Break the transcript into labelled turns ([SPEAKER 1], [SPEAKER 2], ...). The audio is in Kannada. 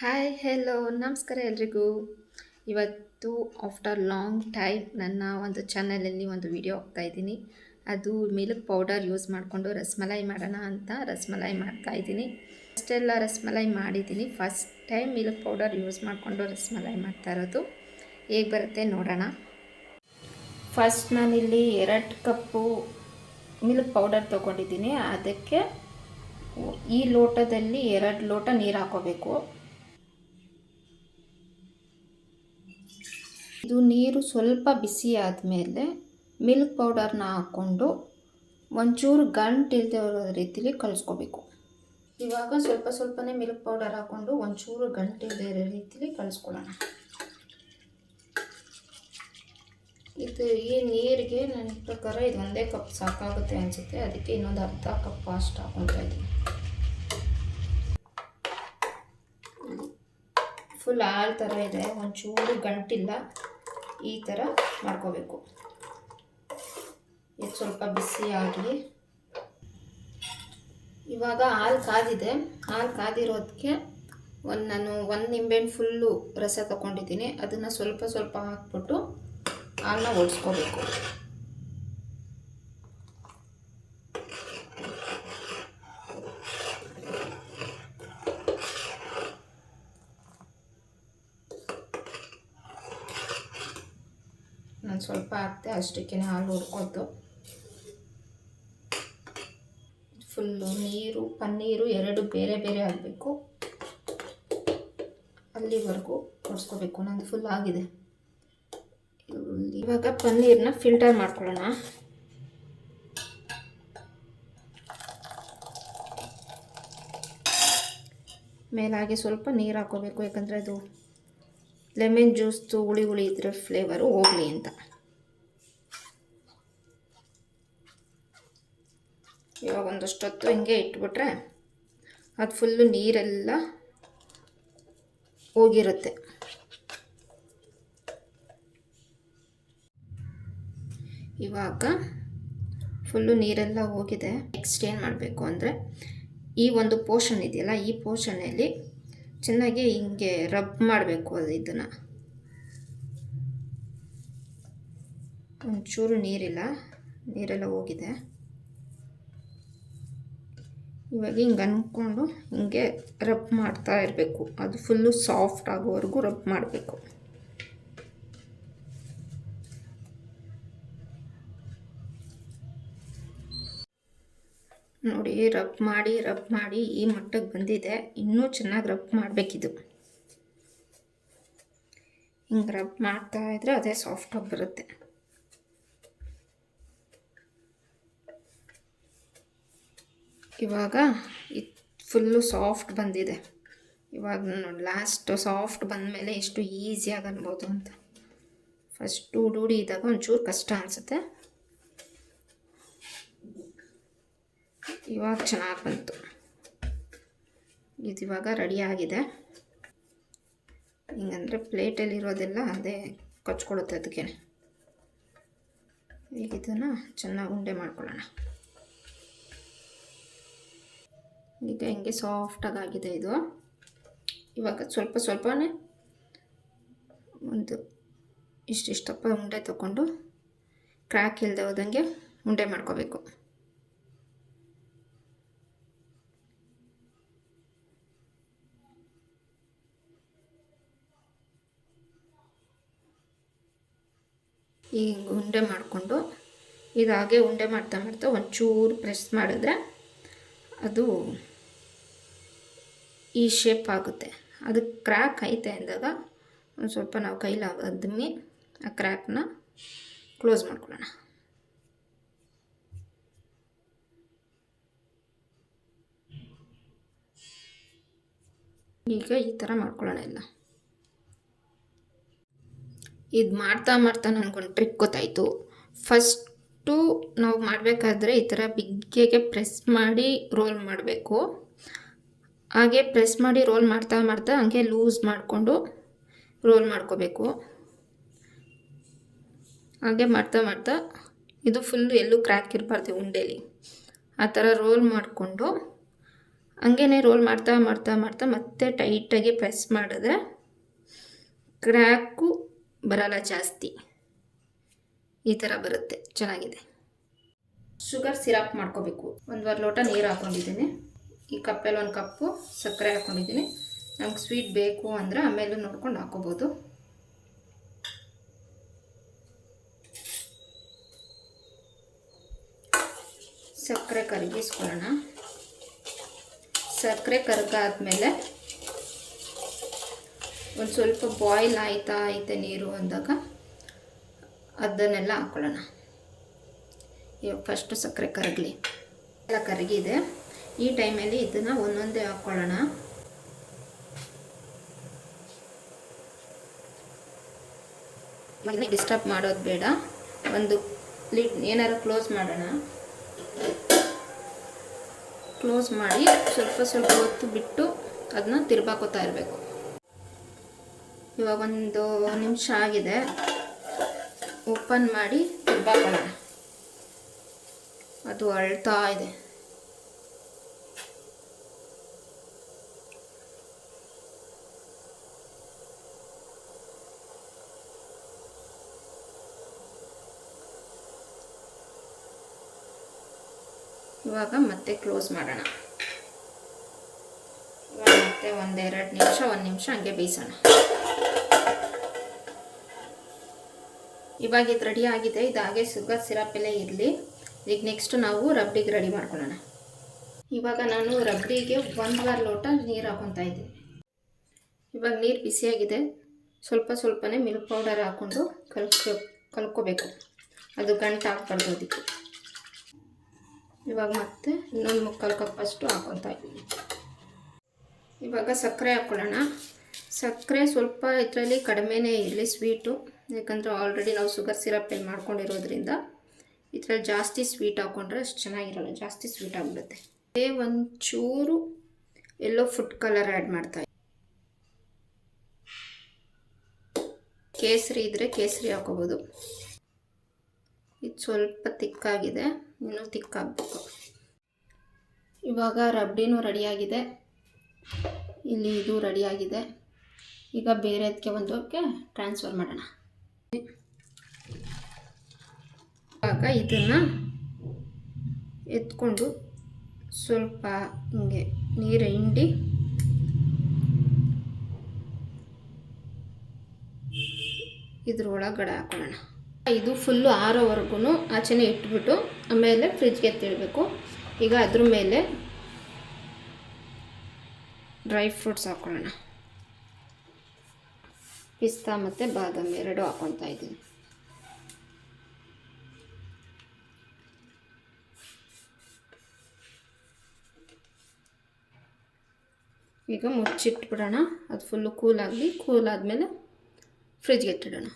[SPEAKER 1] ಹಾಯ್ ಹೆಲೋ ನಮಸ್ಕಾರ ಎಲ್ರಿಗೂ. ಇವತ್ತು ಆಫ್ಟರ್ ಲಾಂಗ್ ಟೈಮ್ ನನ್ನ ಒಂದು ಚಾನಲಲ್ಲಿ ಒಂದು ವಿಡಿಯೋ ಹಾಕ್ತಾಯಿದ್ದೀನಿ. ಅದು ಮಿಲ್ಕ್ ಪೌಡರ್ ಯೂಸ್ ಮಾಡಿಕೊಂಡು ರಸಮಲೈ ಮಾಡೋಣ ಅಂತ ರಸಮಲೈ ಮಾಡ್ತಾಯಿದ್ದೀನಿ. ಅಷ್ಟೆಲ್ಲ ರಸಮಲೈ ಮಾಡಿದ್ದೀನಿ. First time milk powder use ಮಾಡಿಕೊಂಡು ರಸಮಲೈ ಮಾಡ್ತಾ ಇರೋದು. ಹೇಗೆ ಬರುತ್ತೆ ನೋಡೋಣ. ಫಸ್ಟ್ ನಾನಿಲ್ಲಿ 2 ಕಪ್ಪು ಮಿಲ್ಕ್ ಪೌಡರ್ ತೊಗೊಂಡಿದ್ದೀನಿ. ಅದಕ್ಕೆ ಈ ಲೋಟದಲ್ಲಿ 2 ಲೋಟ ನೀರು ಹಾಕೋಬೇಕು. ಇದು ನೀರು ಸ್ವಲ್ಪ ಬಿಸಿ ಆದಮೇಲೆ ಮಿಲ್ಕ್ ಪೌಡರ್ನ ಹಾಕ್ಕೊಂಡು ಒಂಚೂರು ಗಂಟು ಇಲ್ಲದೆ ಇರೋ ರೀತಿಲಿ ಕಲಿಸ್ಕೋಬೇಕು. ಇವಾಗ ಸ್ವಲ್ಪ ಸ್ವಲ್ಪನೇ ಮಿಲ್ಕ್ ಪೌಡರ್ ಹಾಕ್ಕೊಂಡು ಒಂಚೂರು ಗಂಟು ಇಲ್ಲದೆ ಇರೋ ರೀತಿಲಿ ಕಲಿಸ್ಕೊಳ್ಳೋಣ. ಈ ನೀರಿಗೆ ನನ್ನ ಪ್ರಕಾರ ಇದು 1 ಕಪ್ ಸಾಕಾಗುತ್ತೆ ಅನಿಸುತ್ತೆ. ಅದಕ್ಕೆ ಇನ್ನೊಂದು ಅರ್ಧ ಕಪ್ ಅಷ್ಟು ಹಾಕ್ಕೊತಾ ಇದ್ದೀನಿ. ಫುಲ್ ಹಾಲು ಥರ ಇದೆ, ಒಂಚೂರು ಗಂಟಿಲ್ಲ. ಈ ಥರ ಮಾಡ್ಕೋಬೇಕು. ಇದು ಸ್ವಲ್ಪ ಬಿಸಿ ಆಗಲಿ. ಇವಾಗ ಹಾಲು ಕಾದಿದೆ. ಹಾಲು ಕಾದಿರೋದಕ್ಕೆ ನಾನು 1 ನಿಂಬೆಹಣ್ಣು ಫುಲ್ಲು ರಸ ತಗೊಂಡಿದ್ದೀನಿ. ಅದನ್ನು ಸ್ವಲ್ಪ ಸ್ವಲ್ಪ ಹಾಕ್ಬಿಟ್ಟು ಹಾಲನ್ನ ಓಡಿಸ್ಕೋಬೇಕು. ನಾನು ಸ್ವಲ್ಪ ಹಾಕ್ತೆ, ಅಷ್ಟಕ್ಕೆ ಹಾಲು ಹುಡ್ಕೊತು. ಫುಲ್ಲು ನೀರು ಪನ್ನೀರು 2 ಬೇರೆ ಬೇರೆ ಆಗಬೇಕು. ಅಲ್ಲಿವರೆಗೂ ಹೊಡ್ಸ್ಕೋಬೇಕು. ನಂದು ಫುಲ್ ಆಗಿದೆ. ಇವಾಗ ಪನ್ನೀರನ್ನ ಫಿಲ್ಟರ್ ಮಾಡ್ಕೊಳ್ಳೋಣ. ಮೇಲಾಗಿ ಸ್ವಲ್ಪ ನೀರು ಹಾಕೋಬೇಕು, ಯಾಕಂದರೆ ಅದು ಲೆಮನ್ ಜ್ಯೂಸ್ದು ಹುಳಿ ಹುಳಿ ಇದ್ರೆ ಫ್ಲೇವರು ಹೋಗಲಿ ಅಂತ. ಇವಾಗ ಒಂದಷ್ಟೊತ್ತು ಹಿಂಗೆ ಇಟ್ಬಿಟ್ರೆ ಅದು ಫುಲ್ಲು ನೀರೆಲ್ಲ ಹೋಗಿರುತ್ತೆ. ಇವಾಗ ಫುಲ್ಲು ನೀರೆಲ್ಲ ಹೋಗಿದೆ. ನೆಕ್ಸ್ಟ್ ಏನು ಮಾಡಬೇಕು ಅಂದರೆ, ಈ ಒಂದು ಪೋರ್ಷನ್ ಇದೆಯಲ್ಲ, ಈ ಪೋರ್ಷನಲ್ಲಿ ಚೆನ್ನಾಗಿ ಹಿಂಗೆ ರಬ್ ಮಾಡಬೇಕು. ಇದನ್ನು ಒಂಚೂರು ನೀರೆಲ್ಲ ಹೋಗಿದೆ. ಇವಾಗ ಹಿಂಗೆ ಅಂದ್ಕೊಂಡು ಹಿಂಗೆ ರಬ್ ಮಾಡ್ತಾ ಇರಬೇಕು. ಅದು ಫುಲ್ಲು ಸಾಫ್ಟ್ ಆಗೋವರೆಗೂ ರಬ್ ಮಾಡಬೇಕು. ನೋಡಿ, ರಬ್ ಮಾಡಿ ಈ ಮಟ್ಟಕ್ಕೆ ಬಂದಿದೆ. ಇನ್ನೂ ಚೆನ್ನಾಗಿ ರಬ್ ಮಾಡಬೇಕಿದು. ಹಿಂಗೆ ರಬ್ ಮಾಡ್ತಾ ಇದ್ರೆ ಅದೇ ಸಾಫ್ಟಾಗಿ ಬರುತ್ತೆ. ಇವಾಗ ಇದು ಫುಲ್ಲು ಸಾಫ್ಟ್ ಬಂದಿದೆ. ಇವಾಗ ನೋಡಿ, ಲಾಸ್ಟ್ ಸಾಫ್ಟ್ ಬಂದಮೇಲೆ ಎಷ್ಟು ಈಸಿಯಾಗಿ ಅನ್ಬೋದು ಅಂತ. ಫಸ್ಟು ರೂಢಿ ಇದ್ದಾಗ ಒಂಚೂರು ಕಷ್ಟ ಅನಿಸುತ್ತೆ. ಇವಾಗ ಚೆನ್ನಾಗಿ ಬಂತು. ಇದು ಇವಾಗ ರೆಡಿಯಾಗಿದೆ. ಹಿಂಗಂದರೆ ಪ್ಲೇಟಲ್ಲಿರೋದೆಲ್ಲ ಅದೇ ಕೊಚ್ಕೊಳ್ಳುತ್ತೆ. ಅದಕ್ಕೆ ಈಗ ಇದನ್ನು ಚೆನ್ನಾಗಿ ಉಂಡೆ ಮಾಡ್ಕೊಳ್ಳೋಣ. ಈಗ ಹಿಂಗೆ ಸಾಫ್ಟಾಗಿದೆ ಇದು. ಇವಾಗ ಸ್ವಲ್ಪ ಸ್ವಲ್ಪನೇ ಒಂದು ಇಷ್ಟಿಷ್ಟಪ್ಪ ಉಂಡೆ ತಗೊಂಡು ಕ್ರ್ಯಾಕ್ ಇಲ್ಲದೆ ಹೋದಂಗೆ ಉಂಡೆ ಮಾಡ್ಕೋಬೇಕು. ಈಗ ಉಂಡೆ ಮಾಡಿಕೊಂಡು ಇದಾಗೆ ಉಂಡೆ ಮಾಡ್ತಾ ಒಂಚೂರು ಪ್ರೆಸ್ ಮಾಡಿದ್ರೆ ಅದು ಈ ಶೇಪ್ ಆಗುತ್ತೆ. ಅದು ಕ್ರ್ಯಾಕ್ ಐತೆ ಅಂದಾಗ ಒಂದು ಸ್ವಲ್ಪ ನಾವು ಕೈಲಿ ಅದ್ಮಿ ಆ ಕ್ರ್ಯಾಕ್ನ ಕ್ಲೋಸ್ ಮಾಡ್ಕೊಳ್ಳೋಣ. ಈಗ ಈ ಥರ ಮಾಡ್ಕೊಳ್ಳೋಣ ಎಲ್ಲ. ಇದು ಮಾಡ್ತಾ ನನಗೊಂದು ಟ್ರಿಕ್ ಗೊತ್ತಾಯಿತು. ಫಸ್ಟು ನಾವು ಮಾಡಬೇಕಾದ್ರೆ ಈ ಥರ ಬಿಗ್ಗೆಗೆ ಪ್ರೆಸ್ ಮಾಡಿ ರೋಲ್ ಮಾಡಬೇಕು. ಹಾಗೆ ಪ್ರೆಸ್ ಮಾಡಿ ರೋಲ್ ಮಾಡ್ತಾ ಹಾಗೆ ಲೂಸ್ ಮಾಡಿಕೊಂಡು ರೋಲ್ ಮಾಡ್ಕೋಬೇಕು. ಹಾಗೆ ಮಾಡ್ತಾ ಇದು ಫುಲ್ಲು ಎಲ್ಲೂ ಕ್ರ್ಯಾಕ್ ಇರಬಾರ್ದು ಉಂಡೆಲಿ. ಆ ಥರ ರೋಲ್ ಮಾಡಿಕೊಂಡು ಹಂಗೇ ರೋಲ್ ಮಾಡ್ತಾ ಮಾಡ್ತಾ ಮಾಡ್ತಾ ಮತ್ತೆ ಟೈಟಾಗಿ ಪ್ರೆಸ್ ಮಾಡಿದ್ರೆ ಕ್ರ್ಯಾಕು ಬರಲ್ಲ ಜಾಸ್ತಿ. ಈ ಥರ ಬರುತ್ತೆ, ಚೆನ್ನಾಗಿದೆ. ಶುಗರ್ ಸಿರಪ್ ಮಾಡ್ಕೋಬೇಕು. 1/2 ಲೋಟ ನೀರು ಹಾಕ್ಕೊಂಡಿದ್ದೀನಿ. ಈ ಕಪ್ಪಲ್ಲಿ 1 ಕಪ್ಪು ಸಕ್ಕರೆ ಹಾಕ್ಕೊಂಡಿದ್ದೀನಿ. ನಮ್ಗೆ ಸ್ವೀಟ್ ಬೇಕು ಅಂದರೆ ಆಮೇಲೆ ನೋಡ್ಕೊಂಡು ಹಾಕ್ಕೋಬೋದು. ಸಕ್ಕರೆ ಕರಗಿಸ್ಕೊಳ್ಳೋಣ. ಸಕ್ಕರೆ ಕರಗಾದ್ಮೇಲೆ ಒಂದು ಸ್ವಲ್ಪ ಬಾಯ್ಲ್ ಐತೆ ನೀರು ಅಂದಾಗ ಅದನ್ನೆಲ್ಲ ಹಾಕ್ಕೊಳ್ಳೋಣ. ಇವಾಗ ಫಸ್ಟು ಸಕ್ಕರೆ ಕರಗಲಿ. ಎಲ್ಲ ಕರಗಿದೆ. ಈ ಟೈಮಲ್ಲಿ ಇದನ್ನು ಒಂದೊಂದೇ ಹಾಕ್ಕೊಳ್ಳೋಣ. ಡಿಸ್ಟರ್ಬ್ ಮಾಡೋದು ಬೇಡ. ಒಂದು ಲಿಡ್ ಏನಾರು ಕ್ಲೋಸ್ ಮಾಡೋಣ. ಕ್ಲೋಸ್ ಮಾಡಿ ಸ್ವಲ್ಪ ಸ್ವಲ್ಪ ಹೊತ್ತು ಬಿಟ್ಟು ಅದನ್ನ ತಿರ್ಬಾಕೋತಾ ಇರಬೇಕು. ಇವಾಗ 1 ನಿಮಿಷ ಆಗಿದೆ. ಓಪನ್ ಮಾಡಿ ತಿರ್ಬಾಕೊಳ್ಳೋಣ. ಅದು ಅಳ್ತಾ ಇದೆ. ಇವಾಗ ಮತ್ತೆ ಕ್ಲೋಸ್ ಮಾಡೋಣ. ಇವಾಗ ಮತ್ತೆ 1 ನಿಮಿಷ ಹಂಗೆ ಬೇಯಿಸೋಣ. ಇವಾಗ ಇದು ರೆಡಿ ಆಗಿದೆ. ಇದು ಹಾಗೆ ಶುಗರ್ ಸಿರಪ್ ಎಲ್ಲ ಇರಲಿ. ಈಗ ನೆಕ್ಸ್ಟ್ ನಾವು ರಬ್ಡಿಗೆ ರೆಡಿ ಮಾಡ್ಕೊಳ್ಳೋಣ. ಇವಾಗ ನಾನು ರಬ್ಡಿಗೆ 1/2 ಲೋಟ ನೀರು ಹಾಕೊತಾ ಇದ್ದೀನಿ. ಇವಾಗ ನೀರು ಬಿಸಿಯಾಗಿದೆ. ಸ್ವಲ್ಪನೇ ಮಿಲ್ಕ್ ಪೌಡರ್ ಹಾಕ್ಕೊಂಡು ಕಲ್ಕೋಬೇಕು. ಅದು ಗಂಟು ಹಾಕ್ಬಾರ್ದು ಅದಕ್ಕೆ. ಇವಾಗ ಮತ್ತೆ ಇನ್ನೊಂದು 3/4 ಕಪ್ಪಷ್ಟು ಹಾಕೊತಾ ಇದ್ದೀನಿ. ಇವಾಗ ಸಕ್ಕರೆ ಹಾಕ್ಕೊಳ್ಳೋಣ. ಸಕ್ಕರೆ ಸ್ವಲ್ಪ ಇದರಲ್ಲಿ ಕಡಿಮೆನೇ ಇರಲಿ ಸ್ವೀಟು. ಯಾಕಂದರೆ ಆಲ್ರೆಡಿ ನಾವು ಶುಗರ್ ಸಿರಪ್ ಏನು ಮಾಡ್ಕೊಂಡಿರೋದ್ರಿಂದ ಇದರಲ್ಲಿ ಜಾಸ್ತಿ ಸ್ವೀಟ್ ಹಾಕ್ಕೊಂಡ್ರೆ ಅಷ್ಟು ಚೆನ್ನಾಗಿರಲ್ಲ, ಜಾಸ್ತಿ ಸ್ವೀಟ್ ಆಗಿಬಿಡುತ್ತೆ. ಒಂಚೂರು ಎಲ್ಲೋ ಫುಡ್ ಕಲರ್ ಆ್ಯಡ್ ಮಾಡ್ತಾ. ಕೇಸರಿ ಇದ್ದರೆ ಕೇಸರಿ ಹಾಕೋಬೋದು. ಇದು ಸ್ವಲ್ಪ ತಿಕ್ಕಾಗಿದೆ, ಇನ್ನೂ ತಿಕ್ಕಾಗಬೇಕು. ಇವಾಗ ರಬ್ಡಿನೂ ರೆಡಿಯಾಗಿದೆ. ಇಲ್ಲಿ ಇದು ರೆಡಿಯಾಗಿದೆ. ಈಗ ಬೇರೆದಕ್ಕೆ ಒಂದಕ್ಕೆ ಟ್ರಾನ್ಸ್ಫರ್ ಮಾಡೋಣ. ಇವಾಗ ಇದನ್ನು ಎತ್ಕೊಂಡು ಸ್ವಲ್ಪ ಹಿಂಗೆ ನೀರು ಹಿಂಡಿ ಇದ್ರೊಳಗಡೆ ಹಾಕೊಳ್ಳೋಣ. ಇದು ಫುಲ್ಲು ಆರೋವರೆಗೂ ಆಚೆನೇ ಇಟ್ಬಿಟ್ಟು ಆಮೇಲೆ ಫ್ರಿಜ್ಗೆ ಎತ್ತಿಡಬೇಕು. ಈಗ ಅದ್ರ ಮೇಲೆ ಡ್ರೈ ಫ್ರೂಟ್ಸ್ ಹಾಕ್ಕೊಳ್ಳೋಣ. ಪಿಸ್ತಾ ಮತ್ತು ಬಾದಾಮಿ 2 ಹಾಕ್ಕೊತಾ ಇದ್ದೀನಿ. ಈಗ ಮುಚ್ಚಿಟ್ಬಿಡೋಣ. ಅದು ಫುಲ್ಲು ಕೂಲ್ ಆದಮೇಲೆ ಫ್ರಿಜ್ಗೆ ಇಟ್ಟಿಡೋಣ.